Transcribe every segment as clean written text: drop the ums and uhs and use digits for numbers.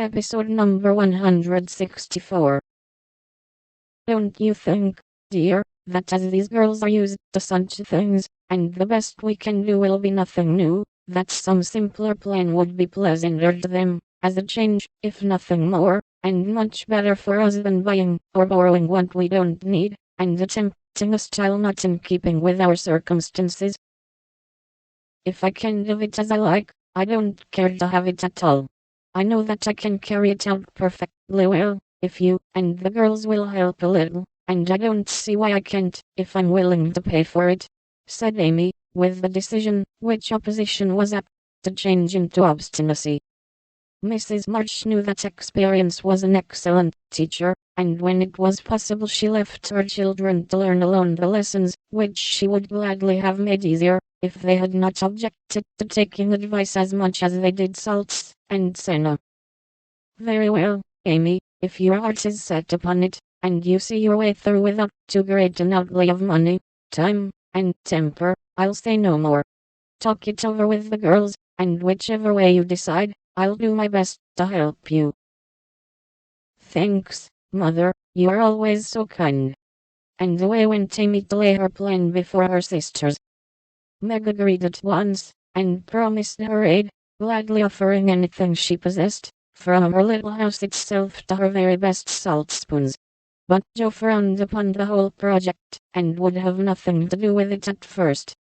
Episode number 164. Don't you think, dear, that as these girls are used to such things, and the best we can do will be nothing new, that some simpler plan would be pleasanter to them, as a change, if nothing more, and much better for us than buying or borrowing what we don't need, and attempting a style not in keeping with our circumstances? If I can do it as I like, I don't care to have it at all. I know that I can carry it out perfectly well, if you and the girls will help a little, and I don't see why I can't, if I'm willing to pay for it," said Amy, with the decision, which opposition was apt to change into obstinacy. Mrs. March knew that experience was an excellent teacher, and when it was possible she left her children to learn alone the lessons, which she would gladly have made easier, if they had not objected to taking advice as much as they did salts and senna. "Very well, Amy, if your heart is set upon it, and you see your way through without too great an outlay of money, time, and temper, I'll say no more. Talk it over with the girls, and whichever way you decide, I'll do my best to help you." "Thanks, Mother, you are always so kind." And away went Amy to lay her plan before her sisters. Meg agreed at once, and promised her aid, gladly offering anything she possessed, from her little house itself to her very best salt spoons. But Joe frowned upon the whole project, and would have nothing to do with it at first.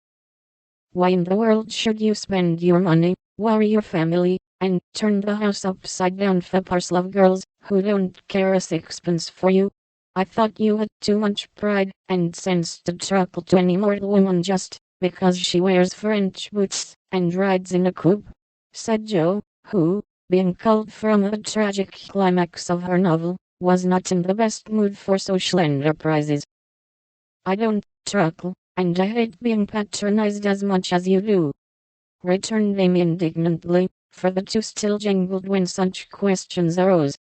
"Why in the world should you spend your money, worry your family, and turn the house upside down for a parcel of girls who don't care a sixpence for you? I thought you had too much pride and sense to truckle to any mortal woman just because she wears French boots and rides in a coupe," said Joe, who, being called from the tragic climax of her novel, was not in the best mood for social enterprises. "I don't truckle, and I hate being patronized as much as you do," returned Amy indignantly, for the two still jangled when such questions arose.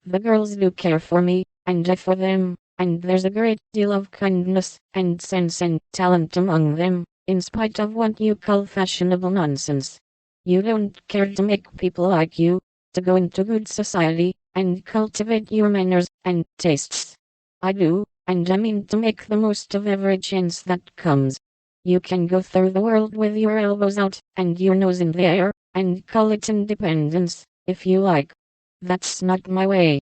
"The girls do care for me, and I for them, and there's a great deal of kindness and sense and talent among them, in spite of what you call fashionable nonsense. You don't care to make people like you, to go into good society, and cultivate your manners and tastes. I do, and I mean to make the most of every chance that comes. You can go through the world with your elbows out and your nose in the air, and call it independence, if you like. That's not my way."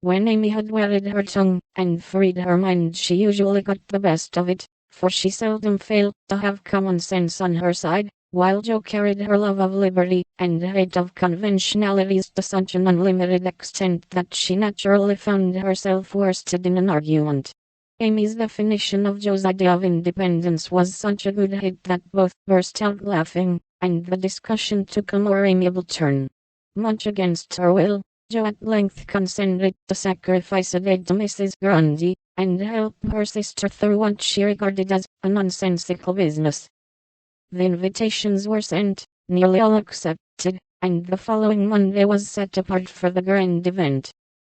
When Amy had wetted her tongue and freed her mind, she usually got the best of it, for she seldom failed to have common sense on her side, while Joe carried her love of liberty and hate of conventionalities to such an unlimited extent that she naturally found herself worsted in an argument. Amy's definition of Joe's idea of independence was such a good hit that both burst out laughing, and the discussion took a more amiable turn. Much against her will, Joe at length consented to sacrifice a day to Mrs. Grundy, and help her sister through what she regarded as a nonsensical business. The invitations were sent, nearly all accepted, and the following Monday was set apart for the grand event.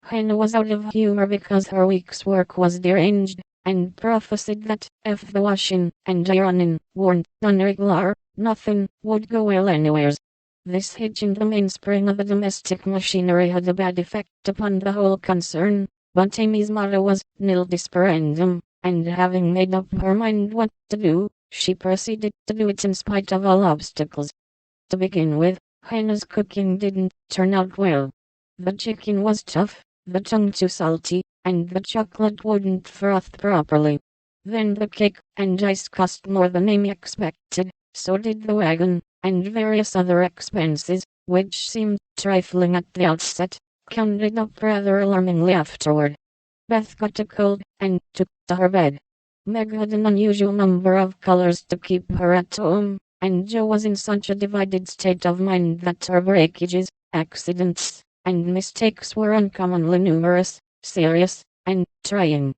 Hannah was out of humor because her week's work was deranged, and prophesied that if the washing and ironing weren't done regular, nothing would go well anywheres. This hitch in the mainspring of the domestic machinery had a bad effect upon the whole concern, but Amy's motto was nil disperandum, and having made up her mind what to do, she proceeded to do it in spite of all obstacles. To begin with, Hannah's cooking didn't turn out well. The chicken was tough, the tongue too salty, and the chocolate wouldn't froth properly. Then the cake and ice cost more than Amy expected, so did the wagon, and various other expenses, which seemed trifling at the outset, counted up rather alarmingly afterward. Beth got a cold, and took to her bed. Meg had an unusual number of colors to keep her at home, and Joe was in such a divided state of mind that her breakages, accidents, and mistakes were uncommonly numerous, serious, and trying.